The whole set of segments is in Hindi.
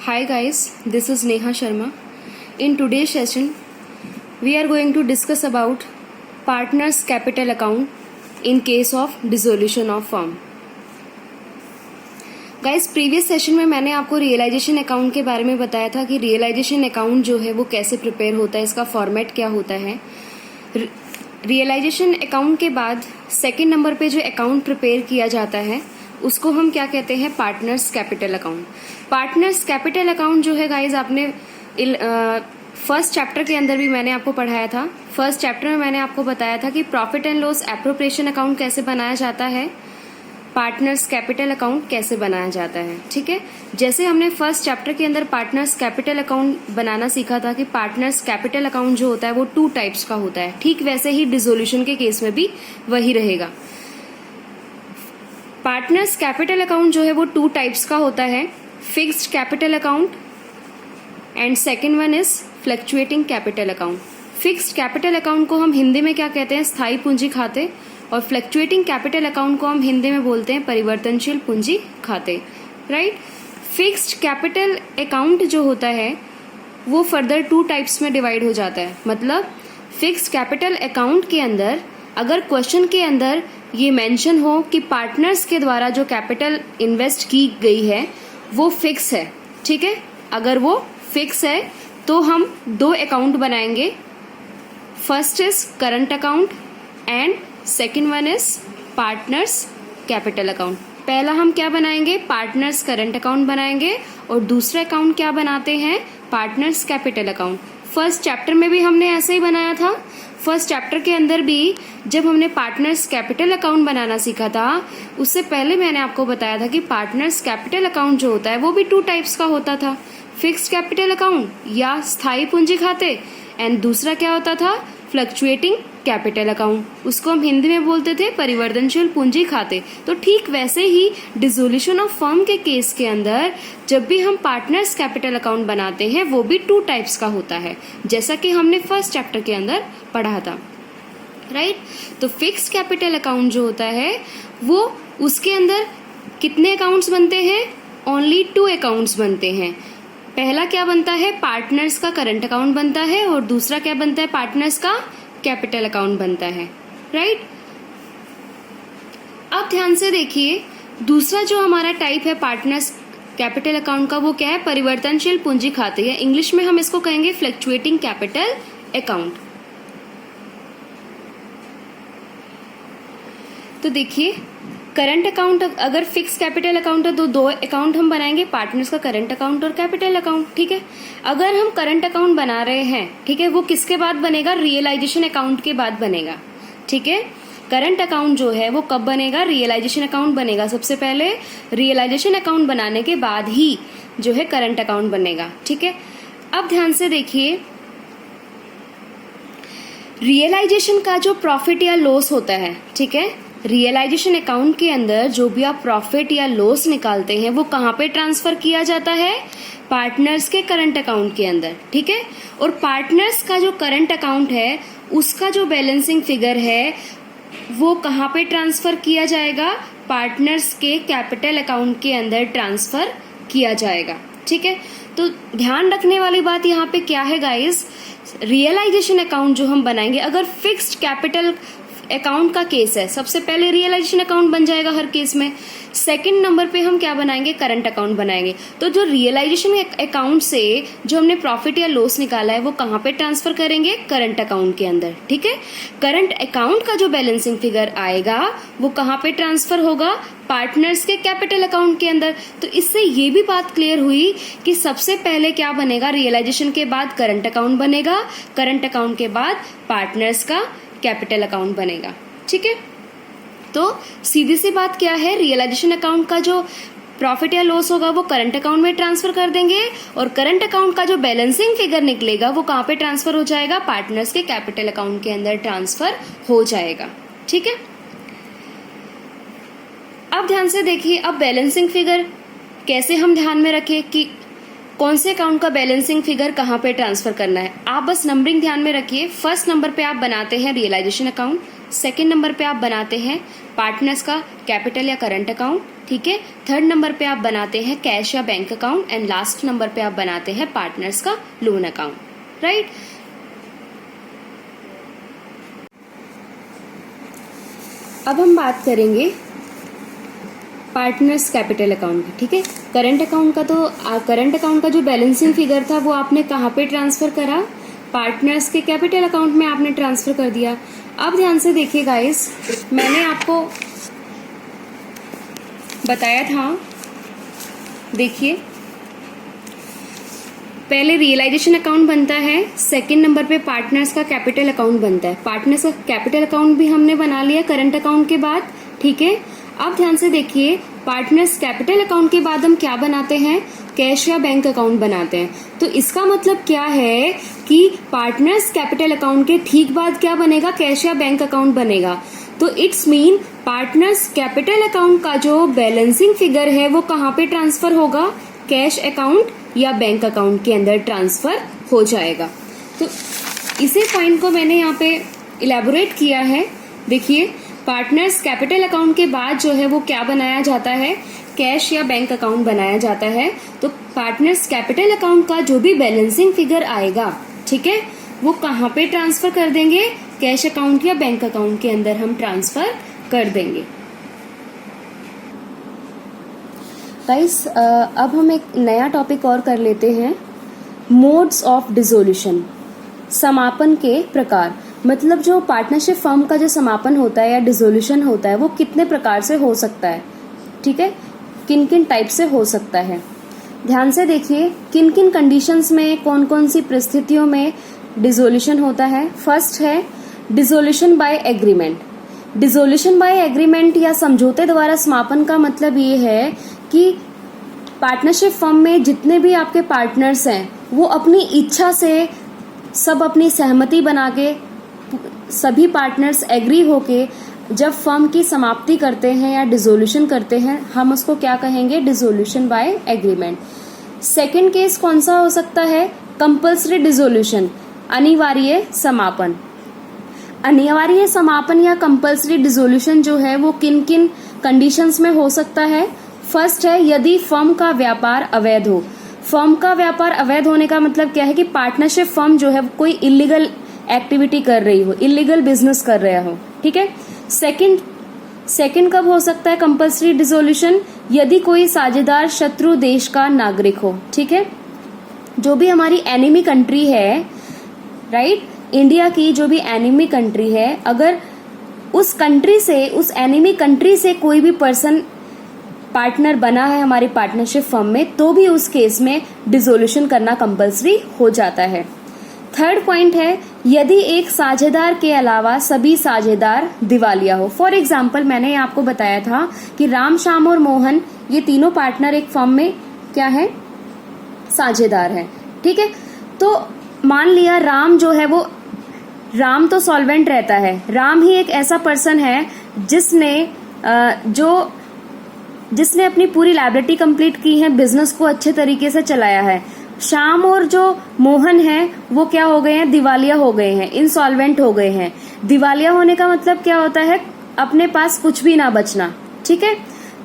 Hi guys, this is Neha Sharma. In today's session, we are going to discuss about partners capital account in case of dissolution of firm. Guys previous session में मैंने आपको रियलाइजेशन अकाउंट के बारे में बताया था कि रियलाइजेशन अकाउंट जो है वो कैसे प्रिपेयर होता है, इसका फॉर्मेट क्या होता है. रियलाइजेशन अकाउंट के बाद सेकंड नंबर पे जो अकाउंट प्रिपेयर किया जाता है उसको हम क्या कहते हैं, partners capital account. Partners capital account जो है गाइज आपने फर्स्ट चैप्टर के अंदर भी मैंने आपको पढ़ाया था. फर्स्ट चैप्टर में मैंने आपको बताया था कि profit and loss appropriation account कैसे बनाया जाता है, पार्टनर्स कैपिटल अकाउंट कैसे बनाया जाता है. ठीक है, जैसे हमने फर्स्ट चैप्टर के अंदर पार्टनर्स कैपिटल अकाउंट बनाना सीखा था कि पार्टनर्स कैपिटल अकाउंट जो होता है वो 2 टाइप्स का होता है, ठीक वैसे ही डिसोल्यूशन के केस में भी वही रहेगा. पार्टनर्स कैपिटल अकाउंट जो है वो 2 टाइप्स का होता है, fixed capital account and second one is fluctuating capital account. Fixed capital account को हम हिंदी में क्या कहते हैं, स्थायी पूंजी खाते, और फ्लक्चुएटिंग कैपिटल अकाउंट को हम हिंदी में बोलते हैं परिवर्तनशील पूंजी खाते. राइट. फिक्स्ड कैपिटल अकाउंट जो होता है वो फर्दर 2 टाइप्स में डिवाइड हो जाता है. मतलब फिक्स्ड कैपिटल अकाउंट के अंदर अगर क्वेश्चन के अंदर ये मेंशन हो कि पार्टनर्स के द्वारा जो कैपिटल इन्वेस्ट की गई है वो फिक्स है, ठीक है, अगर वो फिक्स है तो हम 2 अकाउंट बनाएंगे. First is current account and second one is partners capital account. पहला हम क्या बनाएंगे, पार्टनर्स करंट अकाउंट बनाएंगे, और दूसरा अकाउंट क्या बनाते हैं, partners capital account. First chapter में भी हमने ऐसे ही बनाया था. फर्स्ट चैप्टर के अंदर भी जब हमने पार्टनर्स कैपिटल अकाउंट बनाना सीखा था उससे पहले मैंने आपको बताया था कि पार्टनर्स कैपिटल अकाउंट जो होता है वो भी 2 टाइप्स का होता था, फिक्स्ड कैपिटल अकाउंट या स्थायी पूंजी खाते, एंड दूसरा क्या होता था, फ्लक्चुएटिंग कैपिटल अकाउंट. उसको हम हिंदी में बोलते थे परिवर्तनशील पूंजी खाते. तो ठीक वैसे ही डिसोल्यूशन ऑफ फर्म के केस के अंदर जब भी हम पार्टनर्स कैपिटल अकाउंट बनाते हैं वो भी 2 टाइप्स का होता है, जैसा कि हमने फर्स्ट चैप्टर के अंदर पढ़ा था. राइट. तो फिक्स्ड कैपिटल अकाउंट जो होता है वो उसके अंदर कितने अकाउंट्स बनते हैं, ओनली 2 अकाउंट्स बनते हैं. पहला क्या बनता है, पार्टनर्स का करंट अकाउंट बनता है, और दूसरा क्या बनता है, पार्टनर्स का कैपिटल अकाउंट बनता है. राइट. अब ध्यान से देखिए, दूसरा जो हमारा टाइप है पार्टनर्स कैपिटल अकाउंट का वो क्या है, परिवर्तनशील पूंजी खाते, या इंग्लिश में हम इसको कहेंगे फ्लक्चुएटिंग कैपिटल अकाउंट. तो देखिए, करंट अकाउंट अगर फिक्स कैपिटल अकाउंट है तो 2 अकाउंट हम बनाएंगे, पार्टनर्स का करंट अकाउंट और कैपिटल अकाउंट. ठीक है. अगर हम करंट अकाउंट बना रहे हैं, ठीक है, वो किसके बाद बनेगा, रियलाइजेशन अकाउंट के बाद बनेगा. ठीक है. करंट अकाउंट जो है वो कब बनेगा, रियलाइजेशन अकाउंट बनेगा. सबसे पहले रियलाइजेशन अकाउंट बनाने के बाद ही जो है करंट अकाउंट बनेगा. ठीक है. अब ध्यान से देखिए, रियलाइजेशन का जो प्रॉफिट या लॉस होता है, ठीक है, रियलाइजेशन अकाउंट के अंदर जो भी आप प्रॉफिट या लॉस निकालते हैं वो कहाँ पे ट्रांसफर किया जाता है, पार्टनर्स के करंट अकाउंट के अंदर. ठीक है. और पार्टनर्स का जो करंट अकाउंट है उसका जो बैलेंसिंग फिगर है वो कहाँ पे ट्रांसफर किया जाएगा, पार्टनर्स के कैपिटल अकाउंट के अंदर ट्रांसफर किया जाएगा. ठीक है. तो ध्यान रखने वाली बात यहाँ पे क्या है गाइस, रियलाइजेशन अकाउंट जो हम बनाएंगे, अगर फिक्स्ड कैपिटल अकाउंट का केस है, सबसे पहले रियलाइजेशन अकाउंट बन जाएगा हर केस में. सेकंड नंबर पे हम क्या बनाएंगे, करंट अकाउंट बनाएंगे. तो जो रियलाइजेशन अकाउंट से जो हमने प्रॉफिट या लॉस निकाला है वो कहाँ पे ट्रांसफर करेंगे, करंट अकाउंट के अंदर. ठीक है. करंट अकाउंट का जो बैलेंसिंग फिगर आएगा वो कहाँ पे ट्रांसफर होगा, पार्टनर्स के कैपिटल अकाउंट के अंदर. तो इससे ये भी बात क्लियर हुई कि सबसे पहले क्या बनेगा, रियलाइजेशन के बाद करंट अकाउंट बनेगा, करंट अकाउंट के बाद पार्टनर्स का कैपिटल अकाउंट बनेगा. ठीक है. तो सीधी सी बात क्या है, रियलाइजेशन अकाउंट का जो प्रॉफिट या लॉस होगा वो करंट अकाउंट में ट्रांसफर कर देंगे, और करंट अकाउंट का जो बैलेंसिंग फिगर निकलेगा वो कहाँ पे ट्रांसफर हो जाएगा, पार्टनर्स के कैपिटल अकाउंट के अंदर ट्रांसफर हो जाएगा. ठीक है. अब ध्यान से देखिए, अब बैलेंसिंग फिगर कैसे हम ध्यान में रखें कि कौन से अकाउंट का बैलेंसिंग फिगर कहाँ पे ट्रांसफर करना है. आप बस नंबरिंग ध्यान में रखिए. फर्स्ट नंबर पे आप बनाते हैं रियलाइजेशन अकाउंट, सेकेंड नंबर पे आप बनाते हैं पार्टनर्स का कैपिटल या करंट अकाउंट, ठीक है। थर्ड नंबर पे आप बनाते हैं कैश या bank account and last number पे आप बनाते हैं पार्टनर्स का लोन अकाउंट, राइट। अब हम बात करेंगे पार्टनर्स कैपिटल अकाउंट की, ठीक है। करंट अकाउंट का जो बैलेंसिंग फिगर था वो आपने कहाँ पे ट्रांसफर करा, पार्टनर्स के कैपिटल अकाउंट में आपने ट्रांसफर कर दिया। अब ध्यान से देखिए गाइस, मैंने आपको बताया था, देखिए पहले रियलाइजेशन अकाउंट बनता है, सेकंड नंबर पे पार्टनर्स का कैपिटल अकाउंट बनता है। पार्टनर्स का कैपिटल अकाउंट भी हमने बना लिया करंट अकाउंट के बाद, ठीक है। अब ध्यान से देखिए, पार्टनर्स कैपिटल अकाउंट के बाद हम क्या बनाते हैं, कैश या बैंक अकाउंट बनाते हैं। तो इसका मतलब क्या है कि पार्टनर्स कैपिटल अकाउंट के ठीक बाद क्या बनेगा, कैश या बैंक अकाउंट बनेगा। तो it's mean partners capital account का जो बैलेंसिंग फिगर है वो कहाँ पे ट्रांसफर होगा, कैश अकाउंट या बैंक अकाउंट के अंदर ट्रांसफर हो जाएगा। तो इसी पॉइंट को मैंने यहाँ पे इलेबोरेट किया है। देखिए, पार्टनर्स कैपिटल अकाउंट के बाद जो है वो क्या बनाया जाता है, कैश या बैंक अकाउंट बनाया जाता है। तो पार्टनर्स कैपिटल अकाउंट का जो भी बैलेंसिंग फिगर आएगा, ठीक है, वो कहाँ पे ट्रांसफर कर देंगे, कैश अकाउंट या बैंक अकाउंट के अंदर हम ट्रांसफर कर देंगे। गाइस, अब हम एक नया टॉपिक और कर लेते हैं, मोड्स ऑफ डिसोल्यूशन, समापन के प्रकार। मतलब जो पार्टनरशिप फर्म का जो समापन होता है या डिसोल्यूशन होता है वो कितने प्रकार से हो सकता है, ठीक है, किन किन टाइप से हो सकता है। ध्यान से देखिए, किन किन कंडीशंस में, कौन कौन सी परिस्थितियों में डिसोल्यूशन होता है। फर्स्ट है dissolution by agreement. Dissolution by agreement या समझौते द्वारा समापन का मतलब ये है कि पार्टनरशिप फर्म में जितने भी आपके पार्टनर्स हैं वो अपनी इच्छा से, सब अपनी सहमति बना के, सभी पार्टनर्स एग्री होके जब फर्म की समाप्ति करते हैं या डिसोल्यूशन करते हैं, हम उसको क्या कहेंगे, dissolution by agreement. Second case कौन सा हो सकता है, कंपल्सरी डिसोल्यूशन, अनिवार्य समापन। अनिवार्य समापन या कंपल्सरी डिसोल्यूशन जो है वो किन किन कंडीशंस में हो सकता है। फर्स्ट है यदि फर्म का व्यापार अवैध हो। फर्म का व्यापार अवैध होने का मतलब क्या है कि पार्टनरशिप फर्म जो है कोई इलीगल एक्टिविटी कर रही हो, इलीगल बिजनेस कर रहा हो, ठीक है। सेकंड कब हो सकता है कंपल्सरी डिसोल्यूशन, यदि कोई साझेदार शत्रु देश का नागरिक हो, ठीक है। जो भी हमारी एनिमी कंट्री है, राइट, इंडिया की जो भी एनिमी कंट्री है, अगर उस कंट्री से, उस एनिमी कंट्री से कोई भी पर्सन पार्टनर बना है हमारी पार्टनरशिप फर्म में, तो भी उस केस में डिसोल्यूशन करना कंपल्सरी हो जाता है। थर्ड पॉइंट है यदि एक साझेदार के अलावा सभी साझेदार दिवालिया हो। फॉर एग्जाम्पल, मैंने आपको बताया था कि राम, श्याम और मोहन ये तीनों पार्टनर एक फर्म में क्या है, साझेदार है, ठीक है। तो मान लिया राम जो है वो, राम तो सॉल्वेंट रहता है, राम ही एक ऐसा पर्सन है जिसने अपनी पूरी लायबिलिटी कंप्लीट की है, बिजनेस को अच्छे तरीके से चलाया है। श्याम और जो मोहन है वो क्या हो गए हैं, दिवालिया हो गए हैं, इंसॉल्वेंट हो गए हैं। दिवालिया होने का मतलब क्या होता है, अपने पास कुछ भी ना बचना, ठीक है।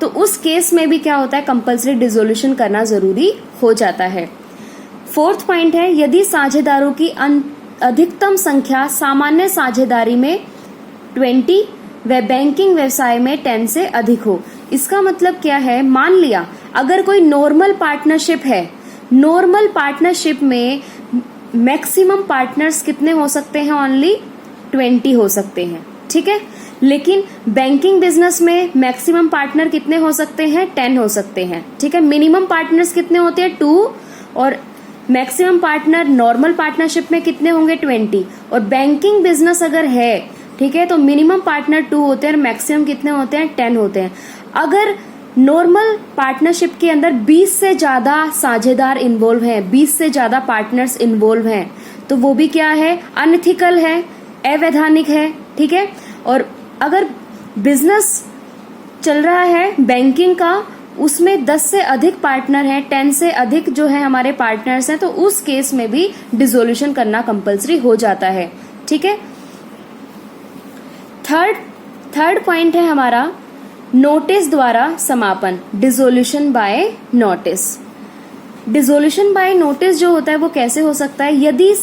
तो उस केस में भी क्या होता है, कंपल्सरी डिसोल्यूशन करना जरूरी हो जाता है। फोर्थ पॉइंट है यदि साझेदारों की अधिकतम संख्या सामान्य साझेदारी में 20 व बैंकिंग व्यवसाय में 10 से अधिक हो। इसका मतलब क्या है, मान लिया अगर कोई नॉर्मल पार्टनरशिप है, नॉर्मल पार्टनरशिप में मैक्सिमम पार्टनर्स कितने हो सकते हैं, ओनली 20 हो सकते हैं, ठीक है। लेकिन बैंकिंग बिजनेस में मैक्सिमम पार्टनर कितने हो सकते हैं, 10 हो सकते हैं, ठीक है। मिनिमम पार्टनर्स कितने होते हैं, 2, और मैक्सिमम पार्टनर नॉर्मल पार्टनरशिप में कितने होंगे, 20। और बैंकिंग बिजनेस अगर है, ठीक है, तो मिनिमम पार्टनर 2 होते हैं और मैक्सिमम कितने होते हैं, 10 होते हैं। अगर नॉर्मल पार्टनरशिप के अंदर 20 से ज्यादा साझेदार इन्वॉल्व हैं, 20 से ज्यादा पार्टनर्स इन्वॉल्व हैं, तो वो भी क्या है, अनएथिकल है, अवैधानिक है, ठीक है। और अगर बिजनेस चल रहा है बैंकिंग का, उसमें 10 से अधिक पार्टनर हैं, 10 से अधिक जो है हमारे पार्टनर्स हैं, तो उस केस में भी डिसोल्यूशन करना कंपल्सरी हो जाता है, ठीक है। थर्ड पॉइंट है हमारा नोटिस द्वारा समापन, dissolution by notice. Dissolution by notice जो होता है वो कैसे हो सकता है? यदि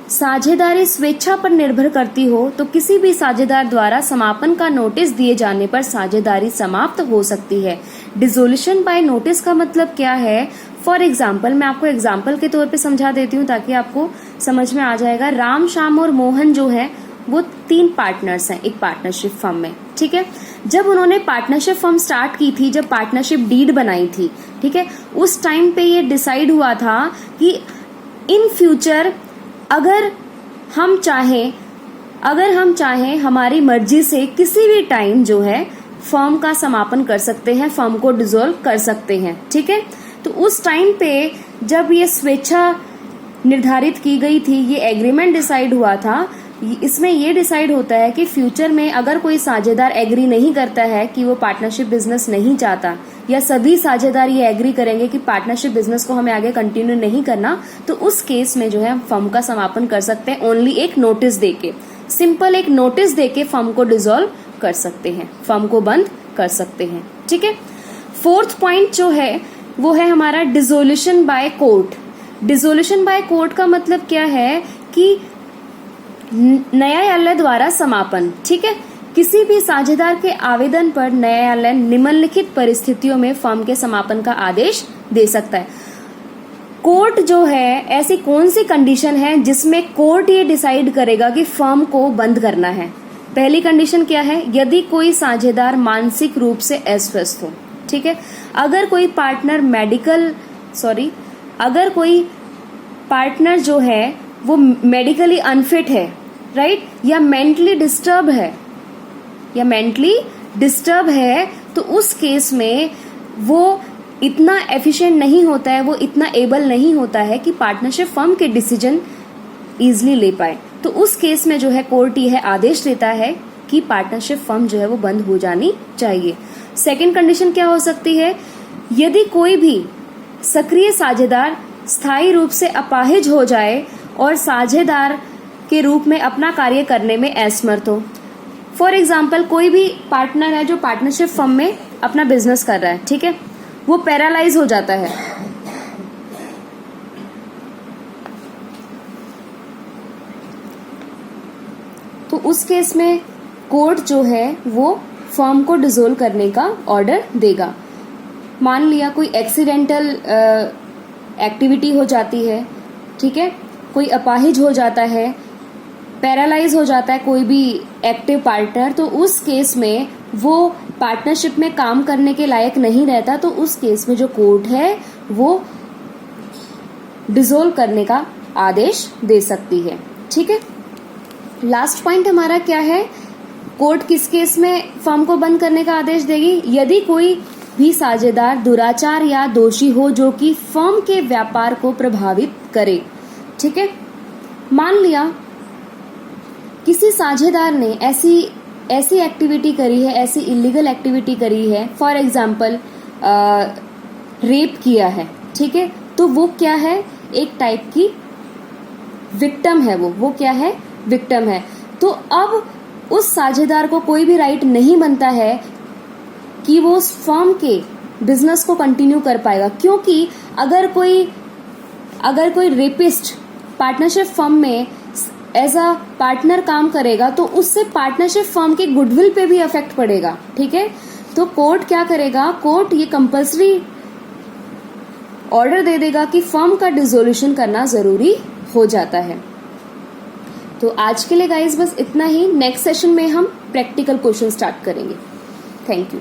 साझेदारी स्वेच्छा पर निर्भर करती हो तो किसी भी साझेदार द्वारा समापन का नोटिस दिए जाने पर साझेदारी समाप्त हो सकती है। डिसोल्यूशन बाय नोटिस का मतलब क्या है? फॉर एग्जाम्पल, मैं आपको एग्जाम्पल के तौर पे समझा देती हूँ ताकि आपको समझ में आ जाएगा। राम, श्याम और मोहन जो है वो 3 पार्टनर्स हैं एक पार्टनरशिप फर्म में, ठीक है। जब उन्होंने पार्टनरशिप फर्म स्टार्ट की थी, जब पार्टनरशिप डीड बनाई थी, ठीक है, उस टाइम पे ये डिसाइड हुआ था कि इन फ्यूचर अगर हम चाहें हमारी मर्जी से किसी भी टाइम जो है फर्म का समापन कर सकते हैं, फर्म को डिसॉल्व कर सकते हैं, ठीक है। तो उस टाइम पे जब ये स्वेच्छा निर्धारित की गई थी, ये एग्रीमेंट डिसाइड हुआ था, इसमें ये डिसाइड होता है कि फ्यूचर में अगर कोई साझेदार एग्री नहीं करता है कि वो पार्टनरशिप बिजनेस नहीं चाहता, या सभी साझेदार ये एग्री करेंगे कि पार्टनरशिप बिजनेस को हमें आगे कंटिन्यू नहीं करना, तो उस केस में जो है हम फर्म का समापन कर सकते हैं ओनली एक नोटिस देके, सिंपल एक नोटिस देके फर्म को डिसॉल्व कर सकते हैं, फर्म को बंद कर सकते हैं, ठीक है। 4th पॉइंट जो है वो है हमारा dissolution by court. Dissolution by court का मतलब क्या है कि न्यायालय द्वारा समापन, ठीक है। किसी भी साझेदार के आवेदन पर न्यायालय निम्नलिखित परिस्थितियों में फर्म के समापन का आदेश दे सकता है। कोर्ट जो है, ऐसी कौन सी कंडीशन है जिसमें कोर्ट ये डिसाइड करेगा कि फर्म को बंद करना है? पहली कंडीशन क्या है? यदि कोई साझेदार मानसिक रूप से अस्वस्थ हो, ठीक है। अगर कोई पार्टनर जो है वो मेडिकली अनफिट है, राइट, या मेंटली डिस्टर्ब है, तो उस केस में वो इतना एफिशिएंट नहीं होता है, वो इतना एबल नहीं होता है कि पार्टनरशिप फर्म के डिसीजन इजीली ले पाए। तो उस केस में जो है कोर्ट यह आदेश देता है कि पार्टनरशिप फर्म जो है वो बंद हो जानी चाहिए। सेकंड कंडीशन क्या हो सकती है? यदि कोई भी सक्रिय साझेदार स्थायी रूप से अपाहिज हो जाए और साझेदार के रूप में अपना कार्य करने में असमर्थ हो। फॉर एग्जाम्पल, कोई भी पार्टनर है जो पार्टनरशिप फर्म में अपना बिजनेस कर रहा है, ठीक है, वो पैरालाइज हो जाता है, तो उस केस में कोर्ट जो है वो फर्म को डिसॉल्व करने का ऑर्डर देगा। मान लिया कोई एक्सीडेंटल एक्टिविटी हो जाती है, ठीक है, कोई अपाहिज हो जाता है, पैरालाइज हो जाता है कोई भी एक्टिव पार्टनर, तो उस केस में वो पार्टनरशिप में काम करने के लायक नहीं रहता, तो उस केस में जो कोर्ट है वो डिसॉल्व करने का आदेश दे सकती है, ठीक है। लास्ट पॉइंट हमारा क्या है? कोर्ट किस केस में फर्म को बंद करने का आदेश देगी? यदि कोई भी साझेदार दुराचार या दोषी हो जो कि फर्म के व्यापार को प्रभावित करे, ठीक है। मान लिया किसी साझेदार ने ऐसी एक्टिविटी करी है, ऐसी इलीगल एक्टिविटी करी है, फॉर एग्जाम्पल रेप किया है, ठीक है, तो वो क्या है? एक टाइप की विक्टिम है, वो क्या है? विक्टिम है। तो अब उस साझेदार को कोई भी राइट नहीं बनता है कि वो उस फर्म के बिजनेस को कंटिन्यू कर पाएगा, क्योंकि अगर कोई रेपिस्ट पार्टनरशिप फर्म में एज अ पार्टनर काम करेगा तो उससे पार्टनरशिप फर्म के गुडविल पे भी इफेक्ट पड़ेगा, ठीक है। तो कोर्ट क्या करेगा? कोर्ट ये कंपल्सरी ऑर्डर दे देगा कि फर्म का डिसोल्यूशन करना जरूरी हो जाता है। तो आज के लिए गाइस बस इतना ही। नेक्स्ट सेशन में हम प्रैक्टिकल क्वेश्चन स्टार्ट करेंगे। Thank you.